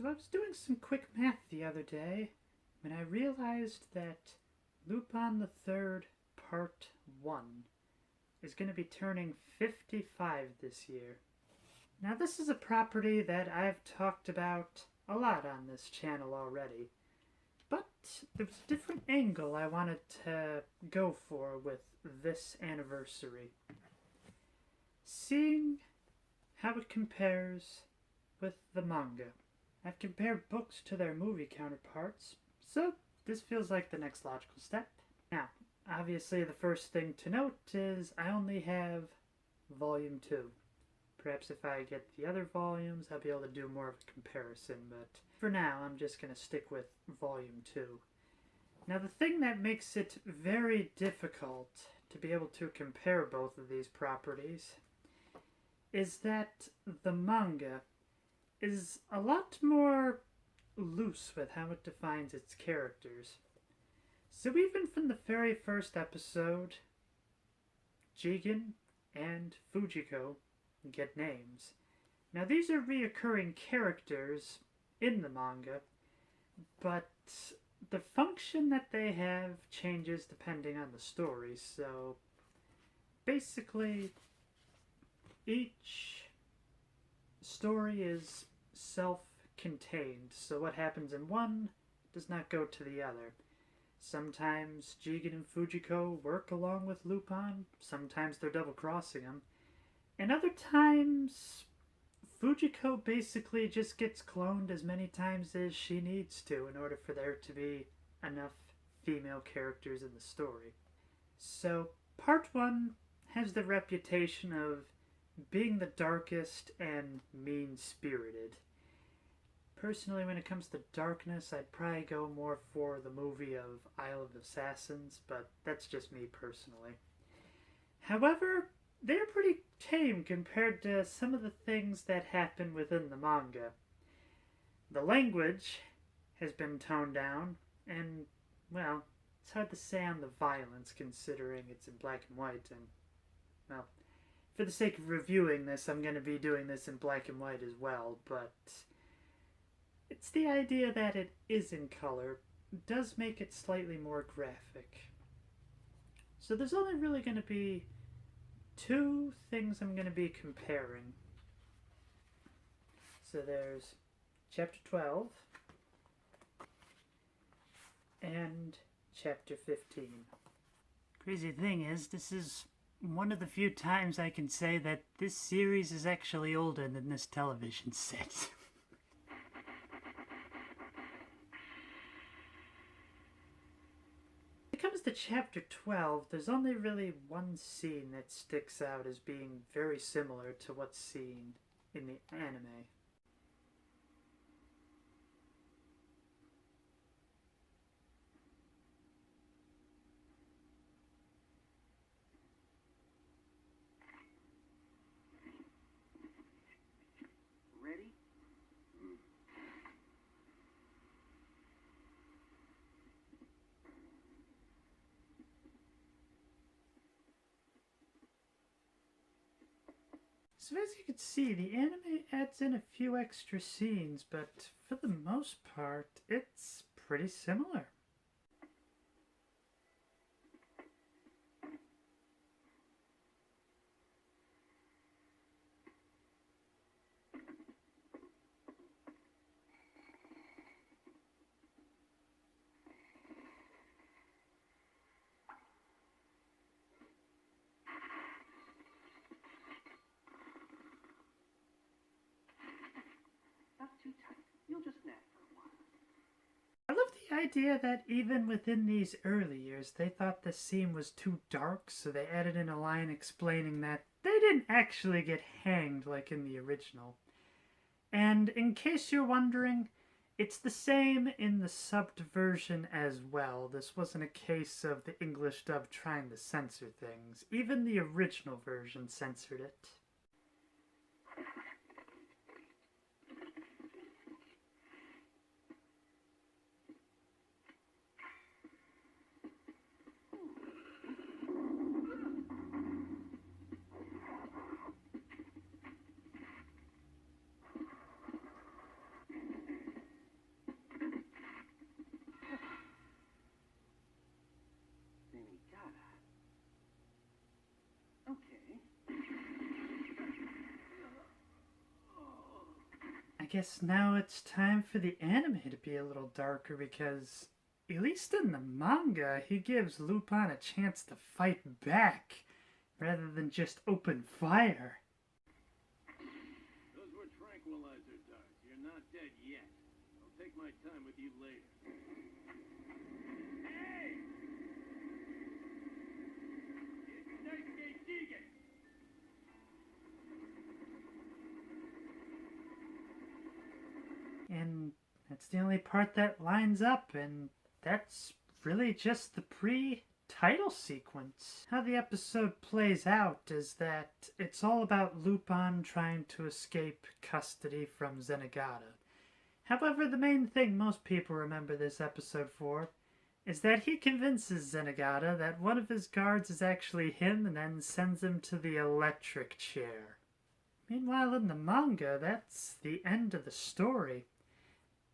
So I was doing some quick math the other day when I realized that Lupin III Part 1 is going to be turning 55 this year. Now this is a property that I've talked about a lot on this channel already, but there was a different angle I wanted to go for with this anniversary. Seeing how it compares with the manga. I've compared books to their movie counterparts, so this feels like the next logical step. Now, obviously the first thing to note is I only have Volume 2. Perhaps if I get the other volumes, I'll be able to do more of a comparison, but for now I'm just going to stick with Volume 2. Now the thing that makes it very difficult to be able to compare both of these properties is that the manga is a lot more loose with how it defines its characters. So even from the very first episode, Jigen and Fujiko get names. Now these are reoccurring characters in the manga, but the function that they have changes depending on the story. So basically each story is self-contained, so what happens in one does not go to the other. Sometimes Jigen and Fujiko work along with Lupin, sometimes they're double-crossing him, and other times Fujiko basically just gets cloned as many times as she needs to in order for there to be enough female characters in the story. So Part 1 has the reputation of being the darkest and mean-spirited. Personally, when it comes to darkness, I'd probably go more for the movie of Isle of Assassins, but that's just me personally. However, they're pretty tame compared to some of the things that happen within the manga. The language has been toned down, and, well, it's hard to say on the violence considering it's in black and white, and, well, for the sake of reviewing this, I'm going to be doing this in black and white as well, but it's the idea that it is in color does make it slightly more graphic. So there's only really going to be two things I'm going to be comparing. So there's Chapter 12 and Chapter 15. Crazy thing is, this is one of the few times I can say that this series is actually older than this television set. When it comes to Chapter 12, there's only really one scene that sticks out as being very similar to what's seen in the anime. So as you can see, the anime adds in a few extra scenes, but for the most part, it's pretty similar. Too tight. You'll just nap for a while. I love the idea that even within these early years, they thought the scene was too dark, so they added in a line explaining that they didn't actually get hanged like in the original. And in case you're wondering, it's the same in the subbed version as well. This wasn't a case of the English dub trying to censor things. Even the original version censored it. guess now it's time for the anime to be a little darker because, at least in the manga, he gives Lupin a chance to fight back rather than just open fire. Those were tranquilizer darts. You're not dead yet. I'll take my time with you later. Hey! It's Daisuke Jigen! And that's the only part that lines up, and that's really just the pre-title sequence. How the episode plays out is that it's all about Lupin trying to escape custody from Zenigata. However, the main thing most people remember this episode for is that he convinces Zenigata that one of his guards is actually him and then sends him to the electric chair. Meanwhile, in the manga, that's the end of the story.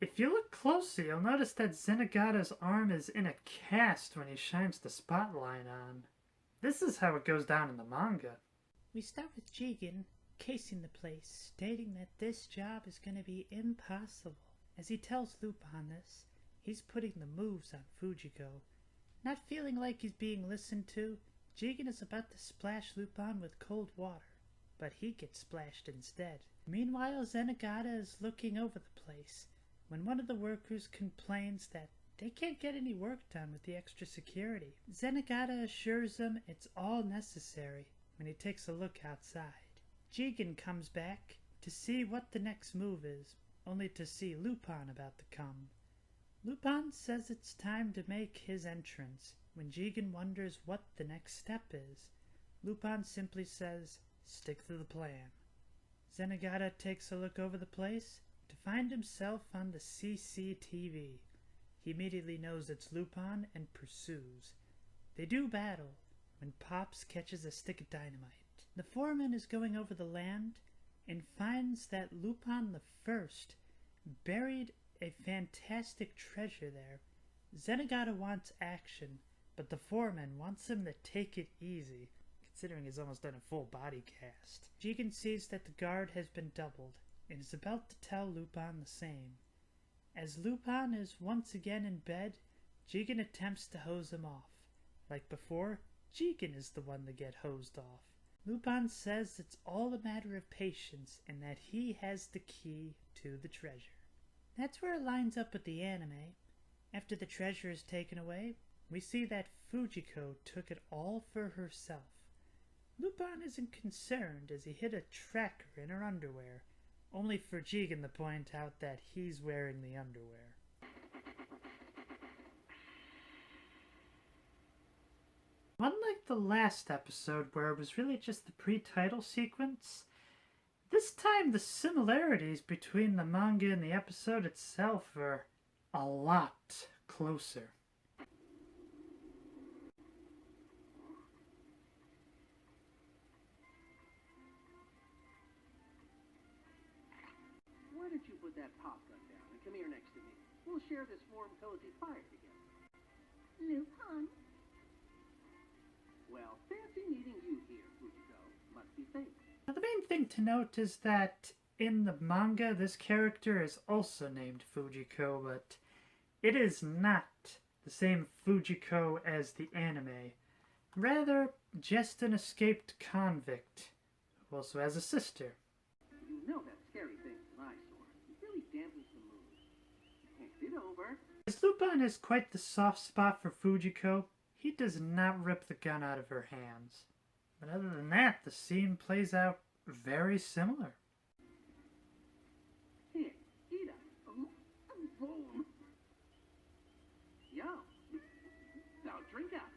If you look closely, you'll notice that Zenigata's arm is in a cast when he shines the spotlight on. This is how it goes down in the manga. We start with Jigen casing the place, stating that this job is going to be impossible. As he tells Lupin this, he's putting the moves on Fujiko. Not feeling like he's being listened to, Jigen is about to splash Lupin with cold water, but he gets splashed instead. Meanwhile, Zenigata is looking over the place when one of the workers complains that they can't get any work done with the extra security. Zenigata assures him it's all necessary when he takes a look outside. Jigen comes back to see what the next move is, only to see Lupin about to come. Lupin says it's time to make his entrance. When Jigen wonders what the next step is, Lupin simply says, "Stick to the plan." Zenigata takes a look over the place to find himself on the CCTV. He immediately knows it's Lupin and pursues. They do battle when Pops catches a stick of dynamite. The foreman is going over the land and finds that Lupin I buried a fantastic treasure there. Zenigata wants action, but the foreman wants him to take it easy, considering he's almost done a full body cast. Jigen sees that the guard has been doubled and is about to tell Lupin the same. As Lupin is once again in bed, Jigen attempts to hose him off. Like before, Jigen is the one to get hosed off. Lupin says it's all a matter of patience and that he has the key to the treasure. That's where it lines up with the anime. After the treasure is taken away, we see that Fujiko took it all for herself. Lupin isn't concerned as he hid a tracker in her underwear, only for Jigen to point out that he's wearing the underwear. Unlike the last episode where it was really just the pre-title sequence, this time the similarities between the manga and the episode itself are a lot closer. Why don't you put that pop gun down and come here next to me? We'll share this warm, cozy fire together. Lupin? Well, fancy meeting you here, Fujiko. Must be fate. Now, the main thing to note is that in the manga, this character is also named Fujiko, but it is not the same Fujiko as the anime. Rather, just an escaped convict who also has a sister. You know that scary thing's an eyesore. It really dampens the mood. Hand it over. As Lupin is quite the soft spot for Fujiko, he does not rip the gun out of her hands. But other than that, the scene plays out very similar. Here, eat up. Boom. Yo. Now drink up.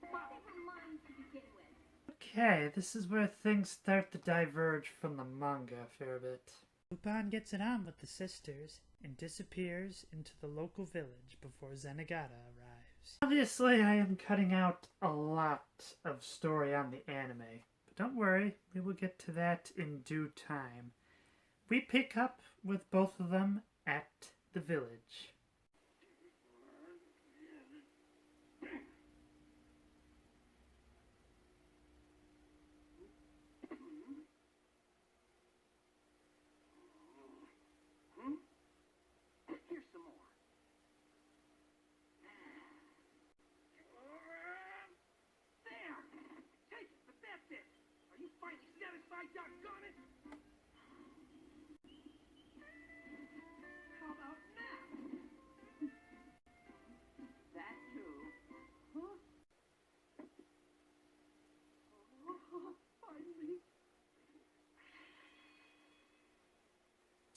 Never mind to begin with. Okay, this is where things start to diverge from the manga a fair bit. Lupin gets it on with the sisters and disappears into the local village before Zenigata arrives. Obviously, I am cutting out a lot of story on the anime, but don't worry, we will get to that in due time. We pick up with both of them at the village.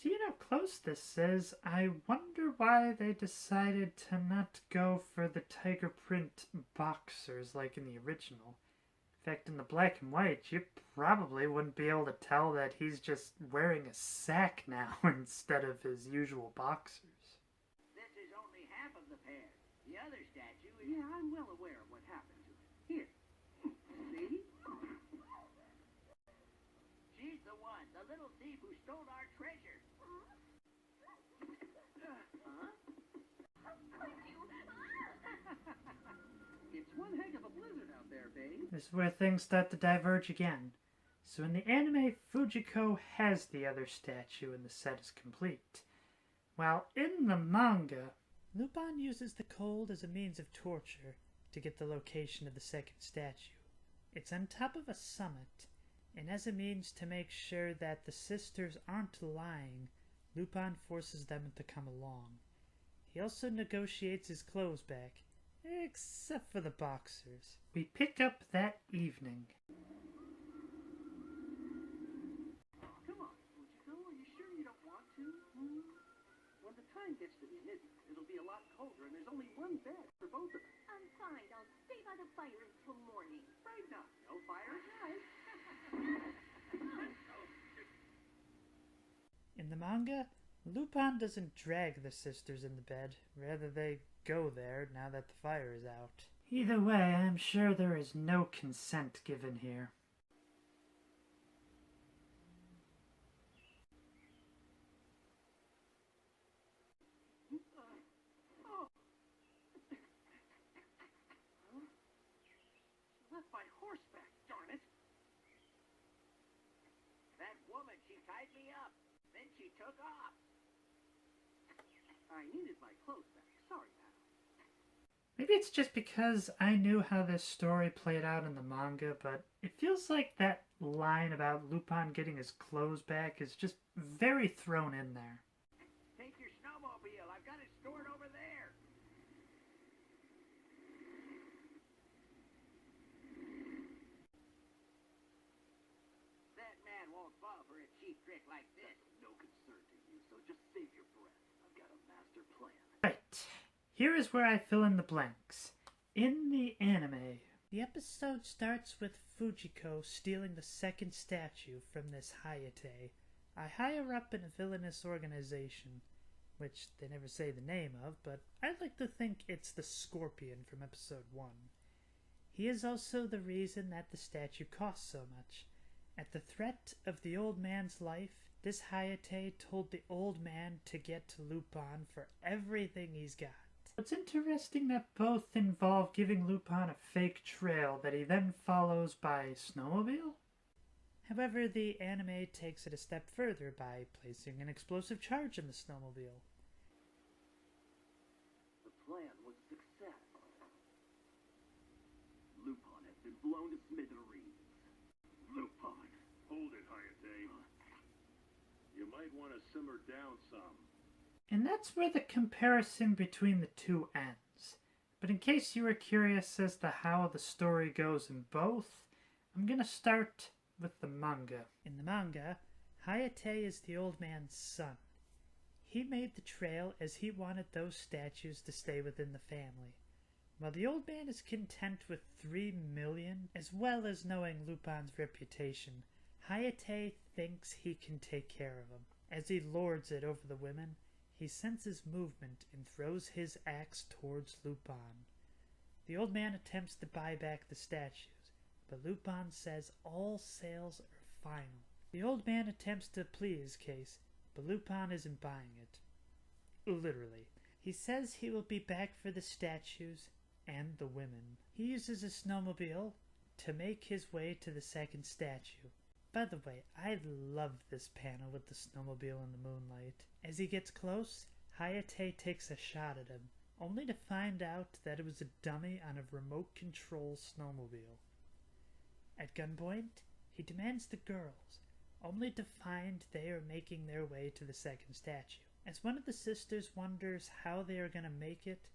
Seeing how close this is, I wonder why they decided to not go for the tiger print boxers like in the original. In fact, in the black and white, you probably wouldn't be able to tell that he's just wearing a sack now instead of his usual boxers. This is only half of the pair. The other statue is... Yeah, I'm well aware of what happened to it. Here. See? She's the one, the little thief who stole our treasure. It's one heck of a blizzard out there, babe. This is where things start to diverge again. So in the anime, Fujiko has the other statue and the set is complete. While in the manga, Lupin uses the cold as a means of torture to get the location of the second statue. It's on top of a summit, and as a means to make sure that the sisters aren't lying, Lupin forces them to come along. He also negotiates his clothes back, except for the boxers. We pick up that evening. Come on, Fujiko, are you sure you don't want to? When the time gets to be midnight, it'll be a lot colder and there's only one bed for both of us. I'm fine. I'll stay by the fire until morning. Right now, no fire at night. In the manga, Lupin doesn't drag the sisters in the bed, rather they go there now that the fire is out. Either way, I'm sure there is no consent given here. Left by horseback, darn it. That woman, she tied me up. Then she took off. I needed my clothes back. Sorry, pal. Maybe it's just because I knew how this story played out in the manga, but it feels like that line about Lupin getting his clothes back is just very thrown in there. Take your snowmobile. I've got it stored over there. That man won't fall for a cheap trick like this. No concern to you, so just save your breath. I've got a master plan. Right. Here is where I fill in the blanks. In the anime, the episode starts with Fujiko stealing the second statue from this Hayate, a higher up in a villainous organization, which they never say the name of, but I'd like to think it's the Scorpion from episode 1. He is also the reason that the statue costs so much. At the threat of the old man's life, this Hayate told the old man to get to Lupin for everything he's got. It's interesting that both involve giving Lupin a fake trail that he then follows by snowmobile. However, the anime takes it a step further by placing an explosive charge in the snowmobile. The plan was a success. Lupin has been blown to smithereens. Lupin! Hold it, Hayate. You might want to simmer down some. And that's where the comparison between the two ends. But in case you were curious as to how the story goes in both, I'm gonna start with the manga. In the manga, Hayate is the old man's son. He made the trail as he wanted those statues to stay within the family. While the old man is content with 3 million, as well as knowing Lupin's reputation, Hayate thinks he can take care of him. As he lords it over the women, he senses movement and throws his axe towards Lupin. The old man attempts to buy back the statues, but Lupin says all sales are final. The old man attempts to plead his case, but Lupin isn't buying it. Literally. He says he will be back for the statues and the women. He uses a snowmobile to make his way to the second statue. By the way, I love this panel with the snowmobile in the moonlight. As he gets close, Hayate takes a shot at him, only to find out that it was a dummy on a remote control snowmobile. At gunpoint, he demands the girls, only to find they are making their way to the second statue. As one of the sisters wonders how they are going to make it,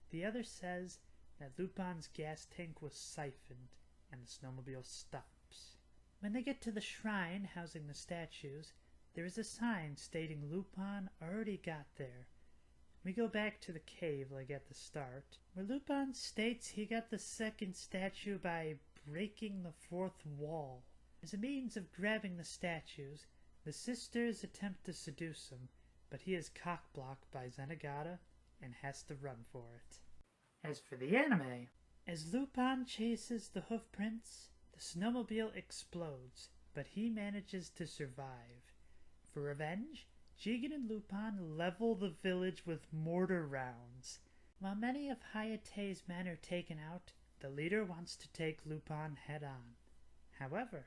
the other says that Lupin's gas tank was siphoned and the snowmobile stops. When they get to the shrine housing the statues, there is a sign stating Lupin already got there. We go back to the cave like at the start, where Lupin states he got the second statue by breaking the fourth wall. As a means of grabbing the statues, the sisters attempt to seduce him, but he is cock-blocked by Zenigata and has to run for it. As for the anime, as Lupin chases the hoof prints, the snowmobile explodes, but he manages to survive. For revenge, Jigen and Lupin level the village with mortar rounds. While many of Hayate's men are taken out, the leader wants to take Lupin head-on. However,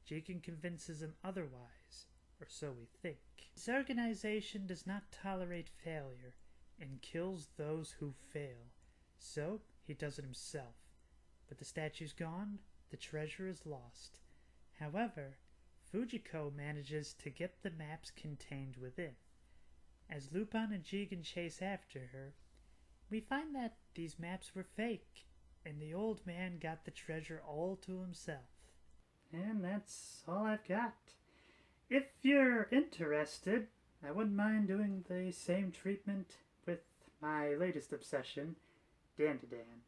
Jigen convinces him otherwise, or so we think. His organization does not tolerate failure and kills those who fail, so he does it himself. But the statue's gone, the treasure is lost. However, Fujiko manages to get the maps contained within. As Lupin and Jigen chase after her, we find that these maps were fake, and the old man got the treasure all to himself. And that's all I've got. If you're interested, I wouldn't mind doing the same treatment with my latest obsession, Dan-to-Dan.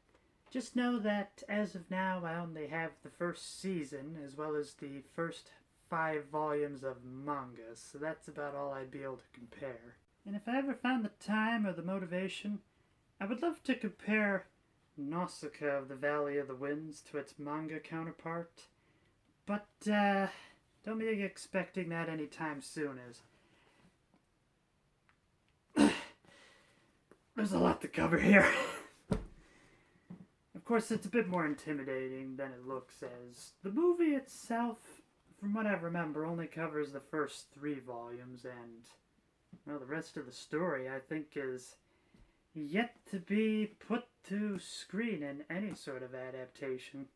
Just know that as of now I only have the first season as well as the first 5 volumes of manga, so that's about all I'd be able to compare. And if I ever found the time or the motivation, I would love to compare Nausicaa of the Valley of the Winds to its manga counterpart, but don't be expecting that anytime soon, as there's a lot to cover here. Of course, it's a bit more intimidating than it looks, as the movie itself, from what I remember, only covers the first 3 volumes, and well, the rest of the story, I think, is yet to be put to screen in any sort of adaptation.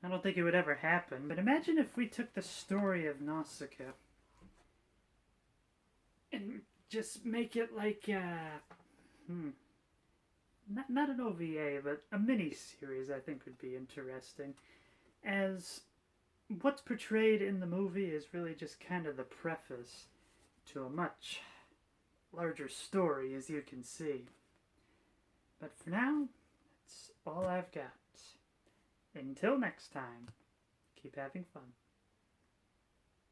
I don't think it would ever happen, but imagine if we took the story of Nausicaa and just make it like not an OVA, but a mini-series. I think would be interesting, as what's portrayed in the movie is really just kind of the preface to a much larger story, as you can see. But for now, that's all I've got. Until next time, keep having fun.